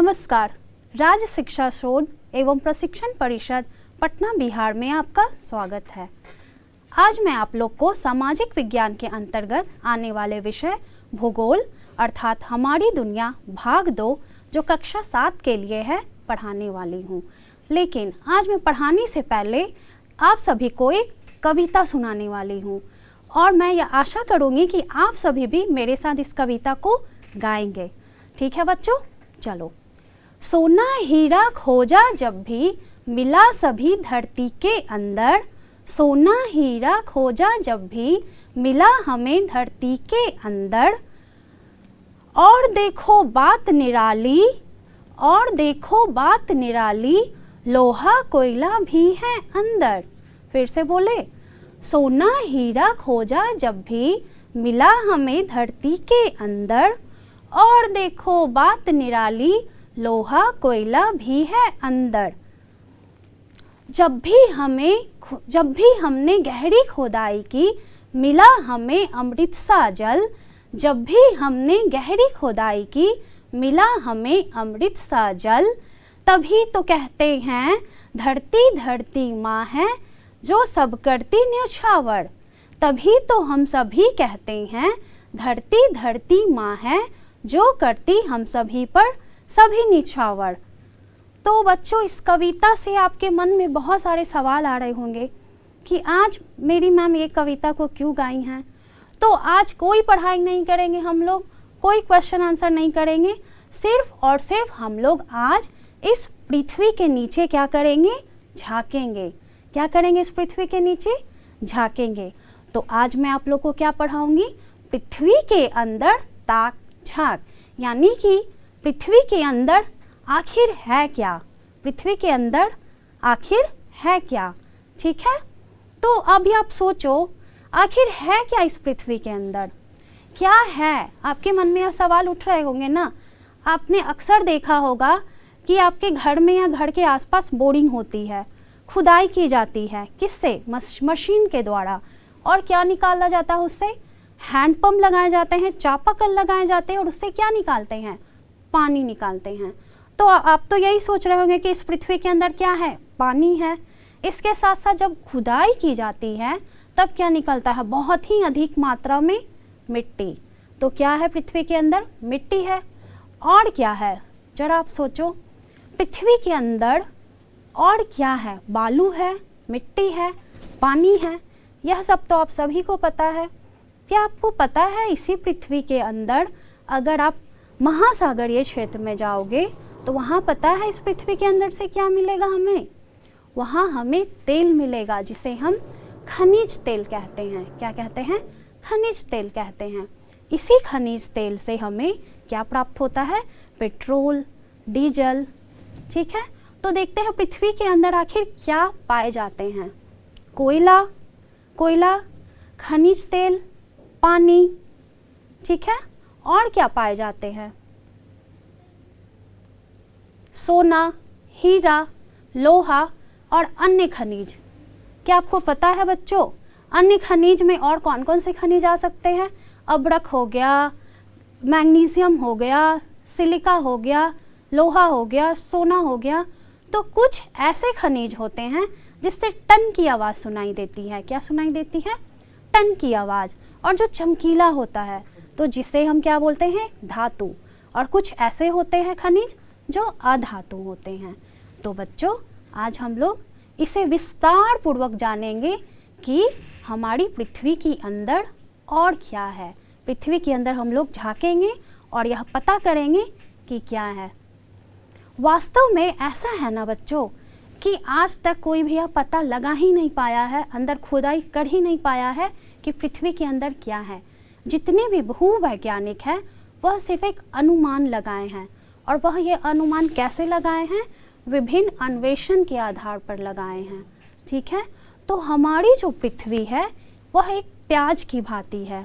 नमस्कार। राज्य शिक्षा शोध एवं प्रशिक्षण परिषद पटना बिहार में आपका स्वागत है। आज मैं आप लोग को सामाजिक विज्ञान के अंतर्गत आने वाले विषय भूगोल अर्थात हमारी दुनिया भाग 2 जो कक्षा 7 के लिए है पढ़ाने वाली हूँ। लेकिन आज मैं पढ़ाने से पहले आप सभी को एक कविता सुनाने वाली हूँ और मैं यह आशा करूँगी कि आप सभी भी मेरे साथ इस कविता को गाएंगे। ठीक है बच्चों, चलो। सोना हीरा खोजा जब भी मिला सभी धरती के अंदर, सोना हीरा खोजा जब भी मिला हमें धरती के अंदर। और देखो बात निराली, और देखो बात निराली, लोहा कोयला भी है अंदर। फिर से बोले, सोना हीरा खोजा जब भी मिला हमें धरती के अंदर, और देखो बात निराली, लोहा कोयला भी है अंदर। जब भी हमने गहरी खोदाई की, मिला हमें अमृत सा जल। जब भी हमने गहरी खोदाई की, मिला हमें अमृत सा जल। तभी तो कहते हैं धरती धरती माँ है जो सब करती न्यौछावर। तभी तो हम सभी कहते हैं धरती धरती माँ है जो करती हम सभी पर सभी निछावर। तो बच्चों, इस कविता से आपके मन में बहुत सारे सवाल आ रहे होंगे कि आज मेरी मैम ये कविता को क्यों गाई हैं। तो आज कोई पढ़ाई नहीं करेंगे हम लोग, कोई क्वेश्चन आंसर नहीं करेंगे, सिर्फ और सिर्फ हम लोग आज इस पृथ्वी के नीचे क्या करेंगे, झांकेंगे। क्या करेंगे, इस पृथ्वी के नीचे झांकेंगे। तो आज मैं आप लोग को क्या पढ़ाऊंगी, पृथ्वी के अंदर ताक झांक, यानी कि पृथ्वी के अंदर आखिर है क्या, पृथ्वी के अंदर आखिर है क्या। ठीक है, तो अभी आप सोचो आखिर है क्या इस पृथ्वी के अंदर, क्या है। आपके मन में यह सवाल उठ रहे होंगे ना। आपने अक्सर देखा होगा कि आपके घर में या घर के आसपास बोरिंग होती है, खुदाई की जाती है, किससे, मशीन के द्वारा। और क्या निकाला जाता है उससे, हैंडपंप लगाए जाते हैं, चापाकल लगाए जाते हैं और उससे क्या निकालते हैं, पानी निकालते हैं। तो आप तो यही सोच रहे होंगे कि इस पृथ्वी के अंदर क्या है, पानी है। इसके साथ साथ जब खुदाई की जाती है तब क्या निकलता है, बहुत ही अधिक मात्रा में मिट्टी। तो क्या है पृथ्वी के अंदर, मिट्टी है। और क्या है, जरा आप सोचो, पृथ्वी के अंदर और क्या है, बालू है, मिट्टी है, पानी है। यह सब तो आप सभी को पता है। क्या आपको पता है इसी पृथ्वी के अंदर अगर आप महासागरीय क्षेत्र में जाओगे तो वहाँ पता है इस पृथ्वी के अंदर से क्या मिलेगा हमें, वहाँ हमें तेल मिलेगा जिसे हम खनिज तेल कहते हैं। क्या कहते हैं, खनिज तेल कहते हैं। इसी खनिज तेल से हमें क्या प्राप्त होता है, पेट्रोल, डीजल। ठीक है, तो देखते हैं पृथ्वी के अंदर आखिर क्या पाए जाते हैं। कोयला, खनिज तेल, पानी। ठीक है, और क्या पाए जाते हैं, सोना, हीरा, लोहा और अन्य खनिज। क्या आपको पता है बच्चों, अन्य खनिज में और कौन कौन से खनिज आ सकते हैं, अब्रक हो गया, मैग्नीशियम हो गया, सिलिका हो गया, लोहा हो गया, सोना हो गया। तो कुछ ऐसे खनिज होते हैं जिससे टन की आवाज़ सुनाई देती है। क्या सुनाई देती है, टन की आवाज़। और जो चमकीला होता है तो जिसे हम क्या बोलते हैं, धातु। और कुछ ऐसे होते हैं खनिज जो अधातु होते हैं। तो बच्चों, आज हम लोग इसे विस्तार पूर्वक जानेंगे कि हमारी पृथ्वी के अंदर और क्या है। पृथ्वी के अंदर हम लोग झांकेंगे और यह पता करेंगे कि क्या है। वास्तव में ऐसा है ना बच्चों कि आज तक कोई भी यह पता लगा ही नहीं पाया है, अंदर खुदाई कर ही नहीं पाया है कि पृथ्वी के अंदर क्या है। जितने भी भूवैज्ञानिक हैं वह सिर्फ एक अनुमान लगाए हैं। और वह ये अनुमान कैसे लगाए हैं, विभिन्न अन्वेषण के आधार पर लगाए हैं। ठीक है, तो हमारी जो पृथ्वी है वह एक प्याज की भांति है।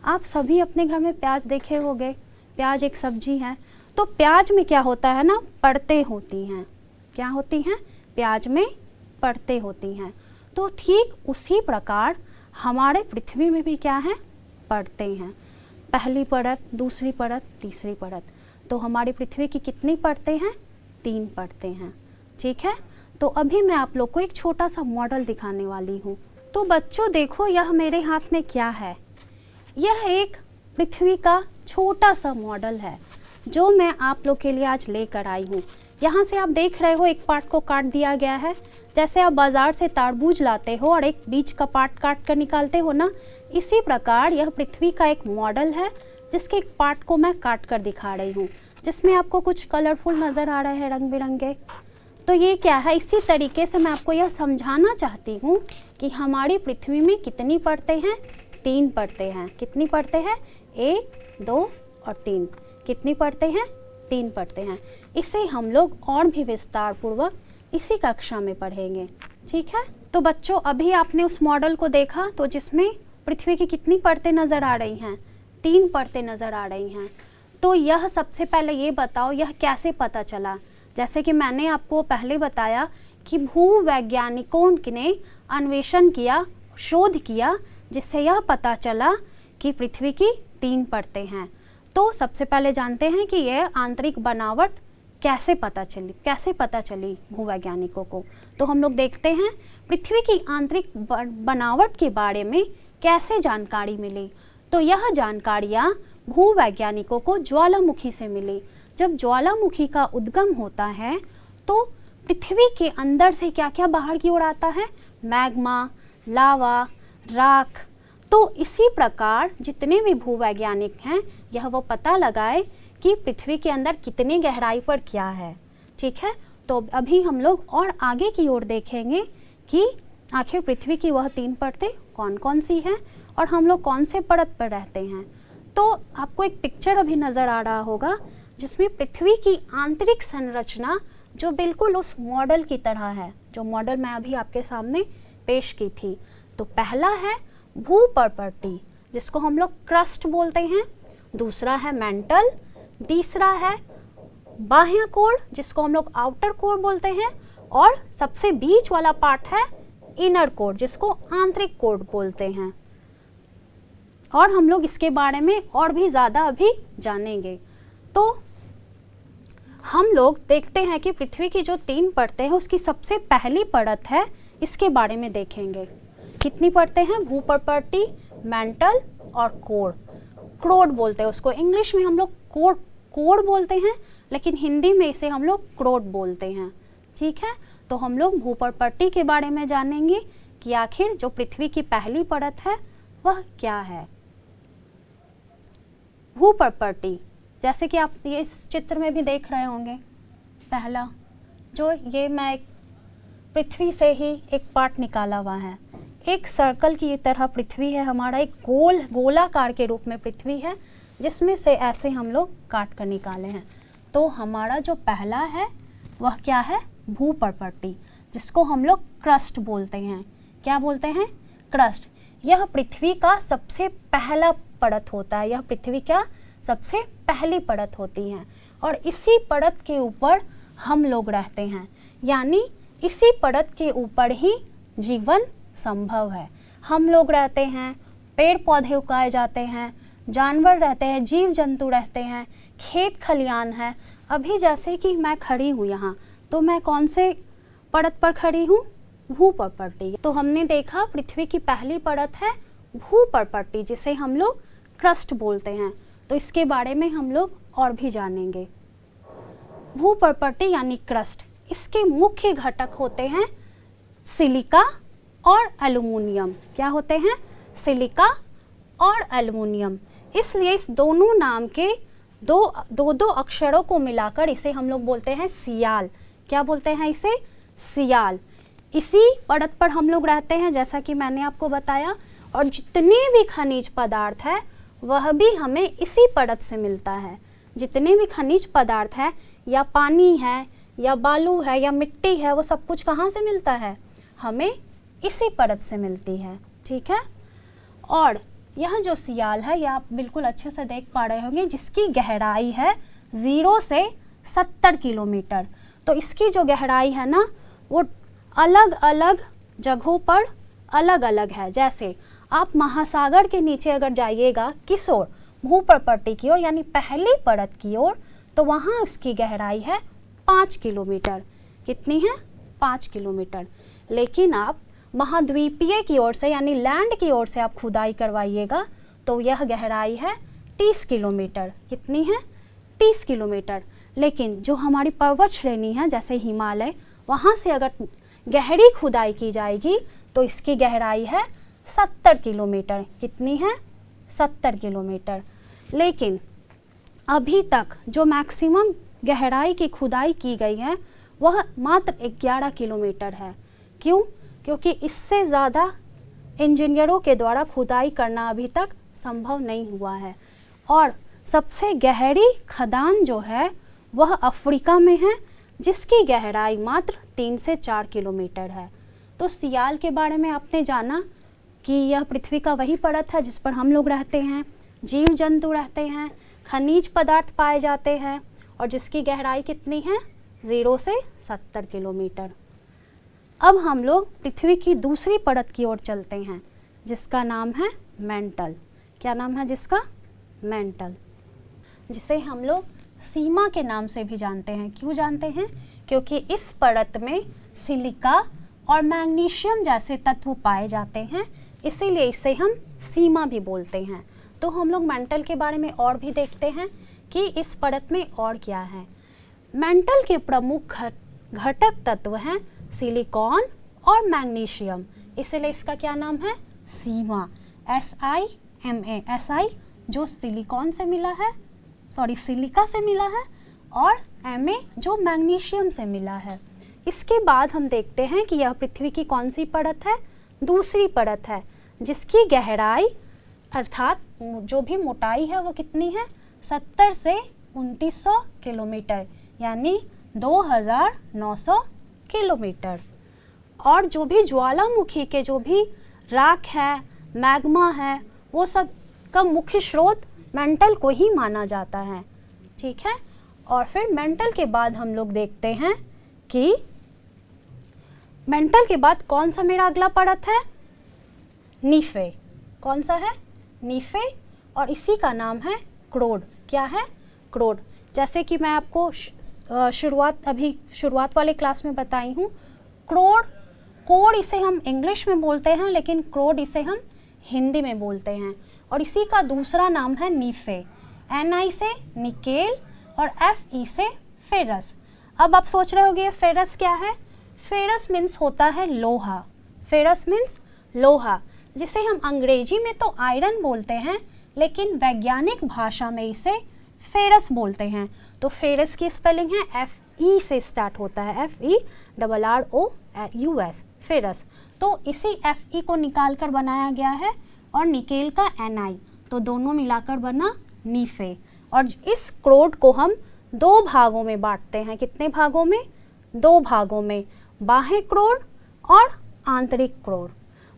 आप सभी अपने घर में प्याज देखे होंगे, प्याज एक सब्जी है। तो प्याज में क्या होता है ना, परतें होती हैं। क्या होती हैं, प्याज में परतें होती हैं। तो ठीक उसी प्रकार हमारे पृथ्वी में भी क्या है, परतें हैं। पहली परत, दूसरी परत, तीसरी परत। तो हमारी पृथ्वी की कितनी परतें हैं? 3 परतें हैं। ठीक है, तो अभी मैं आप लोग को एक छोटा सा मॉडल दिखाने वाली हूँ। तो बच्चों देखो, यह मेरे हाथ में क्या है? यह एक पृथ्वी का छोटा सा मॉडल है जो मैं आप लोग के लिए आज लेकर आई हूँ। यहाँ से आप देख रहे हो एक पार्ट को काट दिया गया है। जैसे आप बाज़ार से तरबूज लाते हो और एक बीच का पार्ट काट कर निकालते हो ना, इसी प्रकार यह पृथ्वी का एक मॉडल है जिसके एक पार्ट को मैं काट कर दिखा रही हूँ, जिसमें आपको कुछ कलरफुल नज़र आ रहे हैं, रंग बिरंगे। तो ये क्या है? इसी तरीके से मैं आपको यह समझाना चाहती हूँ कि हमारी पृथ्वी में कितनी परतें हैं? 3 परतें हैं। कितनी परतें हैं? 1, 2 और 3। कितनी परतें हैं? 3 परतें हैं। इसे हम लोग और भी विस्तार पूर्वक इसी कक्षा में पढ़ेंगे। ठीक है, तो बच्चों अभी आपने उस मॉडल को देखा तो जिसमें पृथ्वी की कितनी परतें नज़र आ रही हैं? 3 परतें नज़र आ रही हैं। तो यह सबसे पहले ये बताओ, यह कैसे पता चला? जैसे कि मैंने आपको पहले बताया कि भूवैज्ञानिकों ने अन्वेषण किया, शोध किया, जिससे यह पता चला कि पृथ्वी की 3 परतें हैं। तो सबसे पहले जानते हैं कि यह आंतरिक बनावट कैसे पता चली भूवैज्ञानिकों को। तो हम लोग देखते हैं पृथ्वी की आंतरिक बनावट के बारे में कैसे जानकारी मिली। तो यह जानकारियाँ भूवैज्ञानिकों को ज्वालामुखी से मिली। जब ज्वालामुखी का उद्गम होता है तो पृथ्वी के अंदर से क्या क्या बाहर की ओर आता है? मैग्मा, लावा, राख। तो इसी प्रकार जितने भी भूवैज्ञानिक हैं यह वो पता लगाए कि पृथ्वी के अंदर कितनी गहराई पर क्या है। ठीक है, तो अभी हम लोग और आगे की ओर देखेंगे कि आखिर पृथ्वी की वह 3 परतें कौन कौन सी हैं और हम लोग कौन से परत पर रहते हैं। तो आपको एक पिक्चर अभी नज़र आ रहा होगा जिसमें पृथ्वी की आंतरिक संरचना जो बिल्कुल उस मॉडल की तरह है, जो मॉडल मैं अभी आपके सामने पेश की थी। तो पहला है भूपर्पटी, जिसको हम लोग क्रस्ट बोलते हैं। दूसरा है मेंटल। तीसरा है बाह्य कोर, जिसको हम लोग आउटर कोर बोलते हैं। और सबसे बीच वाला पार्ट है इनर कोर, जिसको आंतरिक कोर बोलते हैं। और हम लोग इसके बारे में और भी ज़्यादा अभी जानेंगे। तो हम लोग देखते हैं कि पृथ्वी की जो 3 परतें हैं उसकी सबसे पहली परत है, इसके बारे में देखेंगे। कितनी परतें हैं? भूपर्पटी, मेंटल और कोर। क्रोड बोलते हैं उसको। इंग्लिश में हम लोग कोर बोलते हैं, लेकिन हिंदी में इसे हम लोग क्रोड बोलते हैं। ठीक है, तो हम लोग भूपर्पटी के बारे में जानेंगे कि आखिर जो पृथ्वी की पहली परत है वह क्या है। भूपर्पटी, जैसे कि आप ये इस चित्र में भी देख रहे होंगे, पहला जो ये मैं पृथ्वी से ही एक पार्ट निकाला हुआ है। एक सर्कल की तरह पृथ्वी है हमारा, एक गोलाकार के रूप में पृथ्वी है, जिसमें से ऐसे हम लोग काट कर निकाले हैं। तो हमारा जो पहला है वह क्या है? भूपर्पटी, जिसको हम लोग क्रस्ट बोलते हैं। क्या बोलते हैं? क्रस्ट। यह पृथ्वी का सबसे पहला परत होता है। यह पृथ्वी का सबसे पहली परत होती है और इसी परत के ऊपर हम लोग रहते हैं, यानी इसी परत के ऊपर ही जीवन संभव है। हम लोग रहते हैं, पेड़ पौधे उगाए जाते हैं, जानवर रहते हैं, जीव जंतु रहते हैं, खेत खलियान है। अभी जैसे कि मैं खड़ी हूँ यहाँ, तो मैं कौन से परत पर खड़ी हूँ? भूपर्पटी। तो हमने देखा पृथ्वी की पहली परत है भूपर्पटी, जिसे हम लोग क्रस्ट बोलते हैं। तो इसके बारे में हम लोग और भी जानेंगे। भूपर्पटी यानी क्रस्ट, इसके मुख्य घटक होते हैं सिलिका और एल्युमिनियम। क्या होते हैं? सिलिका और एल्युमिनियम। इसलिए इस दोनों नाम के दो अक्षरों को मिलाकर इसे हम लोग बोलते हैं सियाल। क्या बोलते हैं इसे? सियाल। इसी परत पर हम लोग रहते हैं, जैसा कि मैंने आपको बताया, और जितने भी खनिज पदार्थ है वह भी हमें इसी परत से मिलता है। जितने भी खनिज पदार्थ है, या पानी है, या बालू है, या मिट्टी है, वो सब कुछ कहाँ से मिलता है? हमें इसी परत से मिलती है। ठीक है, और यह जो सियाल है, यह आप बिल्कुल अच्छे से देख पा रहे होंगे, जिसकी गहराई है 0 से 70 किलोमीटर। तो इसकी जो गहराई है ना, वो अलग अलग जगहों पर अलग अलग है। जैसे आप महासागर के नीचे अगर जाइएगा किस ओर? भूपर्पटी की ओर, यानी पहली परत की ओर, तो वहाँ उसकी गहराई है 5 किलोमीटर। कितनी है? 5 किलोमीटर। लेकिन आप महाद्वीपीय की ओर से यानी लैंड की ओर से आप खुदाई करवाइएगा तो यह गहराई है 30 किलोमीटर। कितनी है? 30 किलोमीटर। लेकिन जो हमारी पर्वत श्रेणी है जैसे हिमालय, वहाँ से अगर गहरी खुदाई की जाएगी तो इसकी गहराई है 70 किलोमीटर। कितनी है? 70 किलोमीटर। लेकिन अभी तक जो मैक्सिमम गहराई की खुदाई की गई है वह मात्र 11 किलोमीटर है। क्यों? क्योंकि इससे ज़्यादा इंजीनियरों के द्वारा खुदाई करना अभी तक संभव नहीं हुआ है। और सबसे गहरी खदान जो है वह अफ्रीका में है, जिसकी गहराई मात्र 3 से 4 किलोमीटर है। तो सियाल के बारे में आपने जाना कि यह पृथ्वी का वही परत है जिस पर हम लोग रहते हैं, जीव जंतु रहते हैं, खनिज पदार्थ पाए जाते हैं, और जिसकी गहराई कितनी है? 0 से 70 किलोमीटर। अब हम लोग पृथ्वी की दूसरी परत की ओर चलते हैं जिसका नाम है मेंटल। क्या नाम है जिसका? मेंटल, जिसे हम लोग सीमा के नाम से भी जानते हैं। क्यों जानते हैं? क्योंकि इस परत में सिलिका और मैग्नीशियम जैसे तत्व पाए जाते हैं, इसीलिए इसे हम सीमा भी बोलते हैं। तो हम लोग मेंटल के बारे में और भी देखते हैं कि इस परत में और क्या है। मेंटल के प्रमुख घटक तत्व हैं सिलिकॉन और मैग्नीशियम, इसलिए इसका क्या नाम है? सीमा। SIMA। SI जो सिलिकॉन से मिला है, सिलिका से मिला है, और Ma जो मैग्नीशियम से मिला है। इसके बाद हम देखते हैं कि यह पृथ्वी की कौन सी परत है? दूसरी परत है, जिसकी गहराई अर्थात जो भी मोटाई है वो कितनी है? 70 से 2900 किलोमीटर, यानी 2900 किलोमीटर। और जो भी ज्वालामुखी के जो भी राख है, मैग्मा है, वो सब का मुख्य स्रोत मेंटल को ही माना जाता है। ठीक है। और फिर मेंटल के बाद हम लोग देखते हैं कि मेंटल के बाद कौन सा मेरा अगला परत है? नीफे। कौन सा है? नीफे। और इसी का नाम है क्रोड। क्या है? क्रोड। जैसे कि मैं आपको शुरुआत वाले क्लास में बताई हूँ, कोड इसे हम इंग्लिश में बोलते हैं, लेकिन क्रोड इसे हम हिंदी में बोलते हैं। और इसी का दूसरा नाम है नीफे। Ni से निकेल और Fe से फेरस। अब आप सोच रहे होंगे फेरस क्या है? फेरस मीन्स होता है लोहा। फेरस मीन्स लोहा, जिसे हम अंग्रेजी में तो आयरन बोलते हैं, लेकिन वैज्ञानिक भाषा में इसे फेरस बोलते हैं। तो फेरस की स्पेलिंग है Fe से स्टार्ट होता है, FERROUS, फेरस। तो इसी Fe को निकाल कर बनाया गया है, और निकेल का Ni, तो दोनों मिलाकर बना नीफे। और इस क्रोड को हम 2 भागों में बांटते हैं। कितने भागों में? 2 भागों में, बाह्य क्रोड और आंतरिक क्रोड।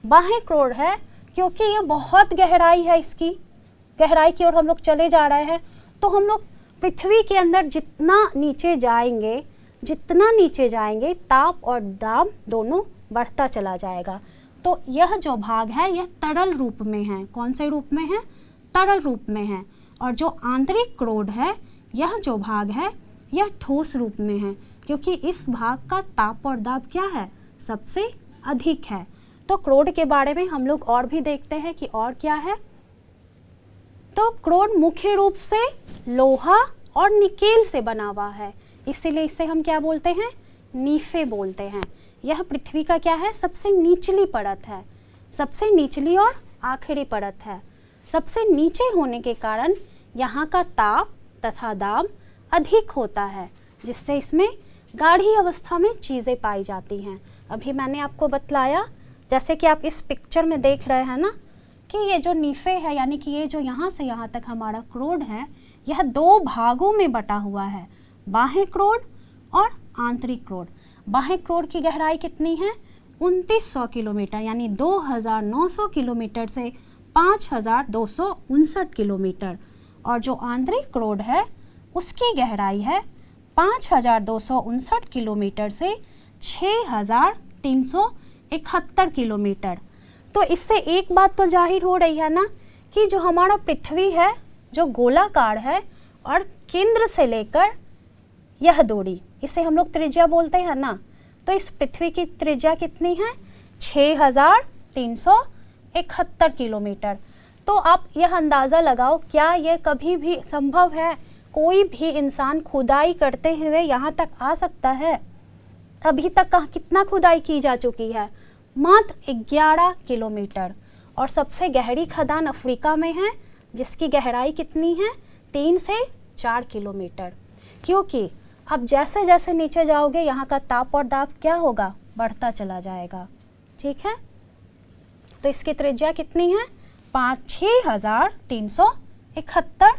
बाह्य क्रोड है क्योंकि ये बहुत गहराई है, इसकी गहराई की ओर हम लोग चले जा रहे हैं। तो हम लोग पृथ्वी के अंदर जितना नीचे जाएंगे ताप और दाब दोनों बढ़ता चला जाएगा। तो यह जो भाग है यह तरल रूप में है। कौन से रूप में है? तरल रूप में है। और जो आंतरिक क्रोड है, यह जो भाग है यह ठोस रूप में है, क्योंकि इस भाग का ताप और दाब क्या है? सबसे अधिक है। तो क्रोड के बारे में हम लोग और भी देखते हैं कि और क्या है। तो क्रोड मुख्य रूप से लोहा और निकेल से बना हुआ है, इसीलिए इसे हम क्या बोलते हैं? नीफे बोलते हैं। यह पृथ्वी का क्या है? सबसे निचली परत है, सबसे निचली और आखिरी परत है। सबसे नीचे होने के कारण यहाँ का ताप तथा दाब अधिक होता है, जिससे इसमें गाढ़ी अवस्था में चीज़ें पाई जाती हैं। अभी मैंने आपको बतलाया, जैसे कि आप इस पिक्चर में देख रहे हैं ना, कि ये जो नीफे है, यानी कि ये जो यहाँ से यहाँ तक हमारा क्रोड है, यह 2 भागों में बटा हुआ है, बाह्य क्रोड और आंतरिक क्रोड। बाह्य क्रोड की गहराई कितनी है? 2900 किलोमीटर, यानी 2900 किलोमीटर से 5259 किलोमीटर। और जो आंतरिक क्रोड है उसकी गहराई है 5259 किलोमीटर से 6371 किलोमीटर। तो इससे एक बात तो जाहिर हो रही है ना, कि जो हमारा पृथ्वी है जो गोलाकार है और केंद्र से लेकर यह दूरी, इसे हम लोग त्रिज्या बोलते हैं ना। तो इस पृथ्वी की त्रिज्या कितनी है? 6371 किलोमीटर। तो आप यह अंदाज़ा लगाओ, क्या यह कभी भी संभव है? कोई भी इंसान खुदाई करते हुए यहाँ तक आ सकता है? अभी तक कितना खुदाई की जा चुकी है? मात्र 11 किलोमीटर। और सबसे गहरी खदान अफ्रीका में है, जिसकी गहराई कितनी है? 3 से 4 किलोमीटर। क्योंकि अब जैसे जैसे नीचे जाओगे यहाँ का ताप और दाब क्या होगा? बढ़ता चला जाएगा। ठीक है, तो इसकी त्रिज्या कितनी है? 6371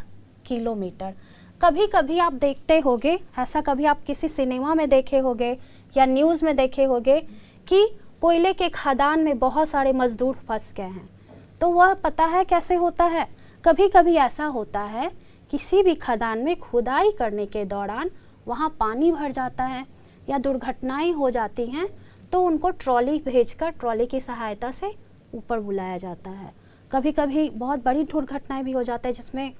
किलोमीटर। कभी कभी आप देखते होगे, ऐसा कभी आप किसी सिनेमा में देखे होगे या न्यूज़ में देखे होगे कि कोयले के खदान में बहुत सारे मजदूर फंस गए हैं। तो वह पता है कैसे होता है? कभी कभी ऐसा होता है, किसी भी खदान में खुदाई करने के दौरान वहाँ पानी भर जाता है या दुर्घटनाएं हो जाती हैं, तो उनको ट्रॉली भेजकर ट्रॉली की सहायता से ऊपर बुलाया जाता है। कभी कभी बहुत बड़ी दुर्घटनाएं भी हो जाता है, जिसमें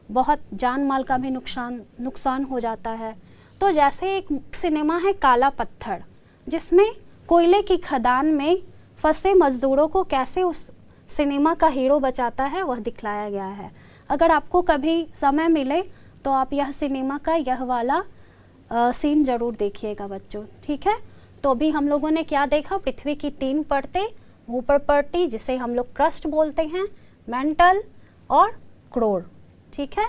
बहुत जान माल का भी नुकसान हो जाता है। तो जैसे एक सिनेमा है काला पत्थर, जिसमें कोयले की खदान में फंसे मजदूरों को कैसे उस सिनेमा का हीरो बचाता है, वह दिखलाया गया है। अगर आपको कभी समय मिले तो आप यह सिनेमा का यह वाला सीन जरूर देखिएगा बच्चों। ठीक है, तो अभी हम लोगों ने क्या देखा? पृथ्वी की 3 परतें, भूप्रपट्टी जिसे हम लोग क्रस्ट बोलते हैं, मेंटल और क्रोर। ठीक है,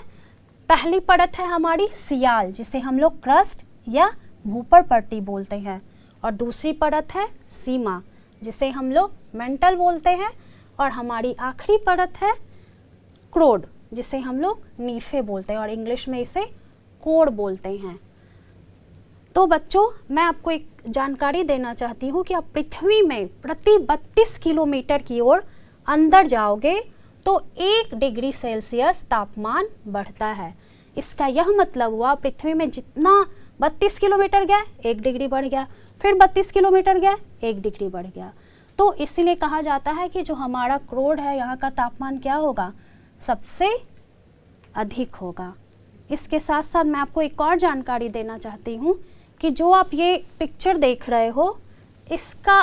पहली परत है हमारी सियाल, जिसे हम लोग क्रस्ट या भूप्रपट्टी बोलते हैं, और दूसरी परत है सीमा, जिसे हम लोग मेंटल बोलते हैं, और हमारी आखिरी परत है क्रोड, जिसे हम लोग नीफे बोलते हैं और इंग्लिश में इसे कोड बोलते हैं। तो बच्चों, मैं आपको एक जानकारी देना चाहती हूँ कि आप पृथ्वी में प्रति 32 किलोमीटर की ओर अंदर जाओगे तो 1 डिग्री सेल्सियस तापमान बढ़ता है। इसका यह मतलब हुआ, पृथ्वी में जितना 32 किलोमीटर गया 1 डिग्री बढ़ गया, फिर 32 किलोमीटर गया 1 डिग्री बढ़ गया। तो इसीलिए कहा जाता है कि जो हमारा क्रोड है, यहाँ का तापमान क्या होगा? सबसे अधिक होगा। इसके साथ साथ मैं आपको एक और जानकारी देना चाहती हूँ कि जो आप ये पिक्चर देख रहे हो, इसका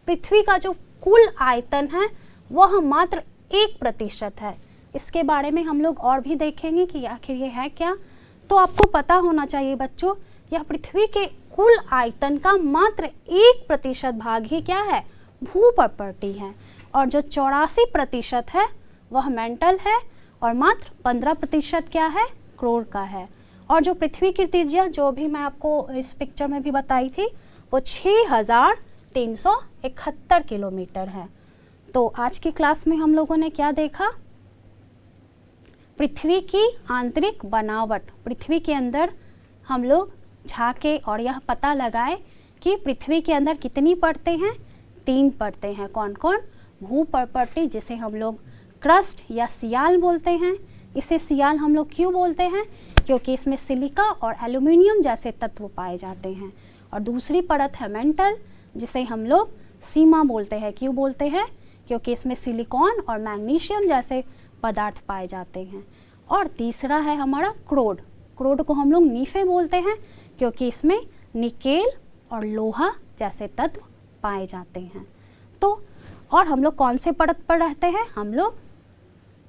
पृथ्वी का जो कुल आयतन है वह मात्र 1% है। इसके बारे में हम लोग और भी देखेंगे कि आखिर ये है क्या। तो आपको पता होना चाहिए बच्चों, यह पृथ्वी के कुल आयतन का मात्र 1% भाग ही क्या है? भूप्रपट्टी है। और जो 84% है वह मेंटल है, और मात्र 15% क्या है? क्रोर का है। और जो पृथ्वी की त्रिज्या, जो भी मैं आपको इस पिक्चर में भी बताई थी, वो 6371 किलोमीटर है। तो आज की क्लास में हम लोगों ने क्या देखा? पृथ्वी की आंतरिक बनावट। पृथ्वी के अंदर हम लोग झांके और यह पता लगाए कि पृथ्वी के अंदर कितनी परतें हैं? 3 परतें हैं। कौन कौन? भूप्रपट्टी, जिसे हम लोग क्रस्ट या सियाल बोलते हैं। इसे सियाल हम लोग क्यों बोलते हैं? क्योंकि इसमें सिलिका और एल्यूमिनियम जैसे तत्व पाए जाते हैं। और दूसरी परत है मेंटल, जिसे हम लोग सीमा बोलते हैं। क्यों बोलते हैं? क्योंकि इसमें सिलिकॉन और मैग्नीशियम जैसे पदार्थ पाए जाते हैं। और तीसरा है हमारा क्रोड। क्रोड को हम लोग नीफे बोलते हैं, क्योंकि इसमें निकेल और लोहा जैसे तत्व पाए जाते हैं। तो और हम लोग कौन से परत पर रहते हैं? हम लोग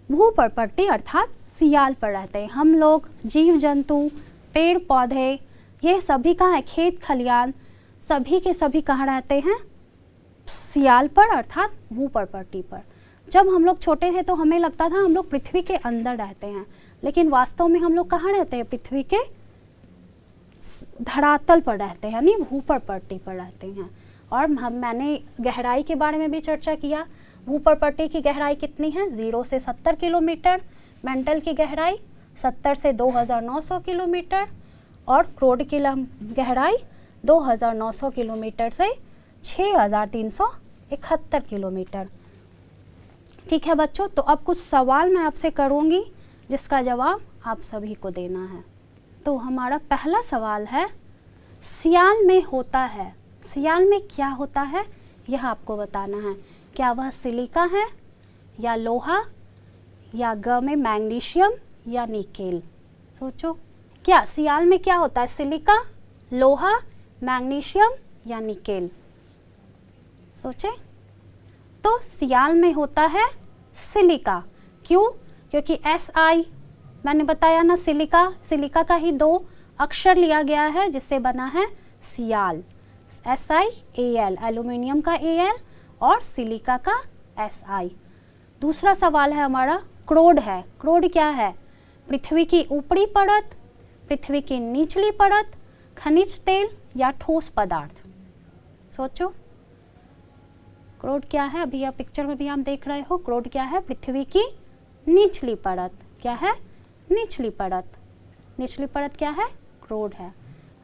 भूप्रपट्टी अर्थात सियाल पर रहते हैं। हम लोग जीव जंतु, पेड़ पौधे, ये सभी कहाँ है? खेत खलियान, सभी के सभी कहाँ रहते हैं? सियाल पर अर्थात भूप्रपट्टी पर। जब हम लोग छोटे थे तो हमें लगता था हम लोग पृथ्वी के अंदर रहते हैं, लेकिन वास्तव में हम लोग कहाँ रहते हैं? पृथ्वी के धरातल पर रहते हैं, यानी भूप्रपट्टी पर रहते हैं। और मैंने गहराई के बारे में भी चर्चा किया। भूप्रपट्टी की गहराई कितनी है? 0 से 70 किलोमीटर। मेंटल की गहराई 70 से 2900 किलोमीटर, और क्रोड की गहराई 2900 किलोमीटर से 6371 किलोमीटर। ठीक है बच्चों, तो अब कुछ सवाल मैं आपसे करूँगी जिसका जवाब आप सभी को देना है। तो हमारा पहला सवाल है, सियाल में होता है, सियाल में क्या होता है यह आपको बताना है। क्या वह सिलिका है, या लोहा, या ग में मैग्नीशियम, या निकेल? सोचो, क्या सियाल में क्या होता है? सिलिका, लोहा, मैग्नीशियम या निकेल? सोचे, तो सियाल में होता है सिलिका। क्यों? क्योंकि SI, मैंने बताया ना, सिलिका, सिलिका का ही 2 अक्षर लिया गया है जिससे बना है सियाल। SiAl, एल्यूमिनियम का Al और सिलिका का Si। दूसरा सवाल है हमारा, क्रोड है। क्रोड क्या है? पृथ्वी की ऊपरी परत, पृथ्वी की निचली परत, खनिज तेल या ठोस पदार्थ? सोचो, क्रोड क्या है? अभी आप पिक्चर में भी आप देख रहे हो, क्रोड क्या है? पृथ्वी की निचली परत। क्या है? निचली परत। निचली परत क्या है? क्रोड है।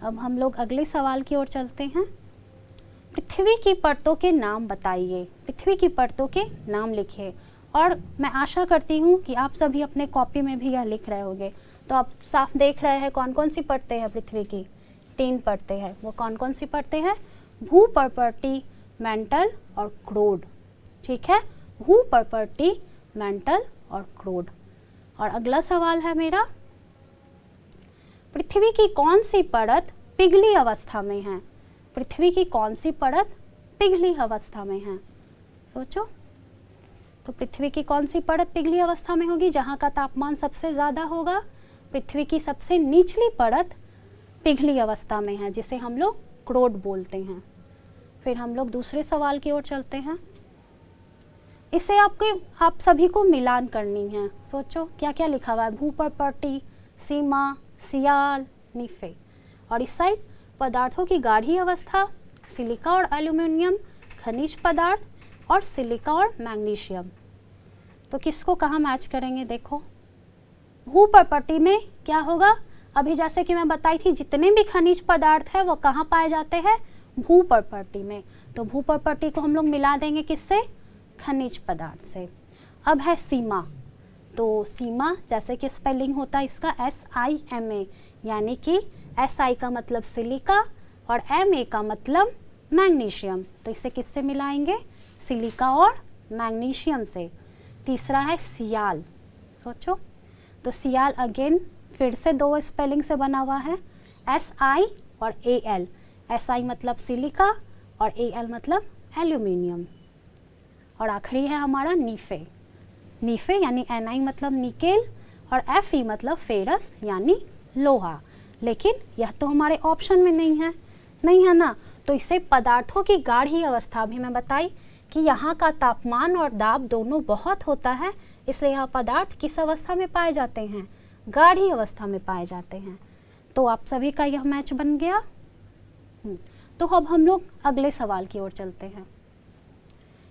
अब हम लोग अगले सवाल की ओर चलते हैं। पृथ्वी की परतों के नाम बताइए। पृथ्वी की परतों के नाम लिखिए। और मैं आशा करती हूँ कि आप सभी अपने कॉपी में भी यह लिख रहे होंगे। तो आप साफ देख रहे हैं कौन कौन सी परतें हैं पृथ्वी की? 3 परतें हैं। वो कौन कौन सी परतें हैं? भूपर्पटी, मेंटल और क्रोड। ठीक है, भूपर्पटी, मेंटल और क्रोड। और अगला सवाल है मेरा, पृथ्वी की कौन सी परत पिघली अवस्था में है? पृथ्वी की कौन सी परत पिघली अवस्था में है? सोचो, तो पृथ्वी की कौन सी परत पिघली अवस्था में होगी? जहाँ का तापमान सबसे ज़्यादा होगा। पृथ्वी की सबसे निचली परत पिघली अवस्था में है, जिसे हम लोग क्रोड बोलते हैं। फिर हम लोग दूसरे सवाल की ओर चलते हैं। इसे आप सभी को मिलान करनी है। सोचो, क्या क्या लिखा हुआ है? भूपर्पटी, सीमा, सियाल, निफे। और इस साइड पदार्थों की गाढ़ी अवस्था, सिलिका और एल्यूमिनियम, खनिज पदार्थ और सिलिका और मैग्नीशियम। तो किसको कहाँ मैच करेंगे? देखो, भूपर्पटी में क्या होगा? अभी जैसे कि मैं बताई थी, जितने भी खनिज पदार्थ है वो कहाँ पाए जाते हैं? भूपर्पटी में। तो भूपर्पटी को हम लोग मिला देंगे किससे? खनिज पदार्थ से। अब है सीमा। तो सीमा, जैसे कि स्पेलिंग होता है इसका SIMA, यानी कि SI का मतलब सिलिका और MA का मतलब मैग्नीशियम। तो इसे किससे मिलाएंगे? सिलिका और मैग्नीशियम से। तीसरा है सियाल। सोचो, तो सियाल अगेन फिर से 2 स्पेलिंग से बना हुआ है, SI और AL। SI मतलब सिलिका और AL मतलब एल्यूमिनियम। और आखिरी है हमारा निफे। निफे यानी Ni मतलब निकेल और Fe मतलब फेरस यानी लोहा। लेकिन यह तो हमारे ऑप्शन में नहीं है ना। तो इसे पदार्थों की गाढ़ी अवस्था भी मैं बताई कि यहाँ का तापमान और दाब दोनों बहुत होता है, इसलिए यह पदार्थ किस अवस्था में पाए जाते हैं? गाढ़ी अवस्था में पाए जाते हैं। तो आप सभी का यह मैच बन गया। तो अब हम लोग अगले सवाल की ओर चलते हैं।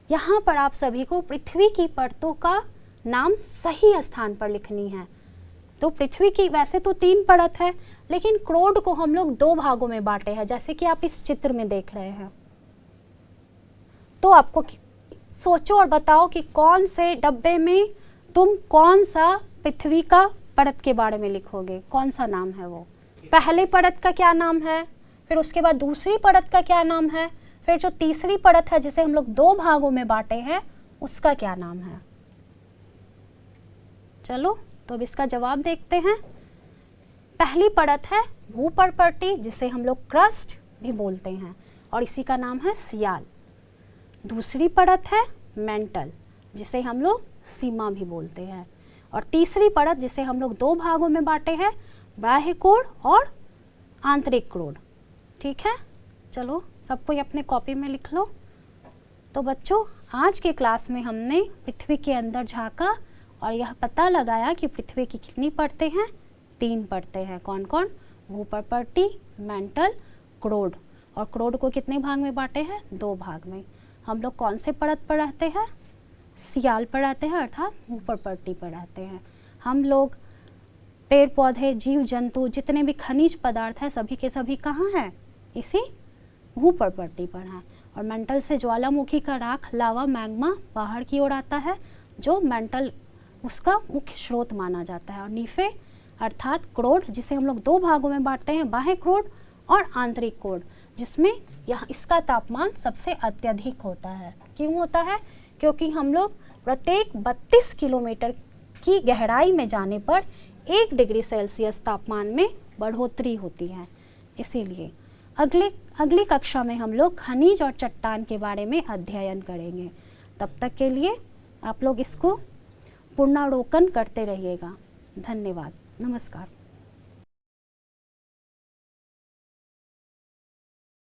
यहाँ पर आप सभी को पृथ्वी की परतों का नाम सही स्थान पर लिखनी है। तो पृथ्वी की वैसे तो 3 परत है, लेकिन क्रोड को हम लोग 2 भागों में बांटे हैं, जैसे कि आप इस चित्र में देख रहे हैं। तो आपको सोचो और बताओ कि कौन से डब्बे में तुम कौन सा पृथ्वी का परत के बारे में लिखोगे? कौन सा नाम है वो? पहले परत का क्या नाम है? फिर उसके बाद दूसरी परत का क्या नाम है? फिर जो तीसरी परत है जिसे हम लोग 2 भागों में बांटे हैं, उसका क्या नाम है? चलो, तो अब इसका जवाब देखते हैं। पहली परत है भूपर्पटी, जिसे हम लोग क्रस्ट भी बोलते हैं, और इसी का नाम है सियाल। दूसरी परत है मेंटल, जिसे हम लोग सीमा भी बोलते हैं। और तीसरी परत जिसे हम लोग 2 भागों में बांटे हैं, बाह्य क्रोड और आंतरिक क्रोड। ठीक है, चलो सबको अपने कॉपी में लिख लो। तो बच्चों, आज के क्लास में हमने पृथ्वी के अंदर झांका और यह पता लगाया कि पृथ्वी की कितनी परतें हैं? 3 परतें हैं। कौन कौन? भूपर्पटी, मेंटल, क्रोड। और क्रोड को कितने भाग में बांटे हैं? 2 भाग में। हम लोग कौन से परत पर रहते हैं? सियाल पर रहते हैं, अर्थात भूपर्पटी पर रहते हैं। हम लोग पेड़ पौधे, जीव जंतु, जितने भी खनिज पदार्थ हैं, सभी के सभी कहाँ हैं? इसी भूपर्पटी पर हैं। और मेंटल से ज्वालामुखी का राख, लावा, मैग्मा बाहर की ओर आता है, जो मेंटल उसका मुख्य स्रोत माना जाता है। और नीफे अर्थात क्रोड, जिसे हम लोग 2 भागों में बांटते हैं, बाह्य क्रोड और आंतरिक क्रोड, जिसमें यह इसका तापमान सबसे अत्यधिक होता है। क्यों होता है? क्योंकि हम लोग प्रत्येक 32 किलोमीटर की गहराई में जाने पर 1 डिग्री सेल्सियस तापमान में बढ़ोतरी होती है। इसीलिए अगली कक्षा में हम लोग खनिज और चट्टान के बारे में अध्ययन करेंगे। तब तक के लिए आप लोग इसको पुनरावलोकन करते रहिएगा। धन्यवाद। नमस्कार।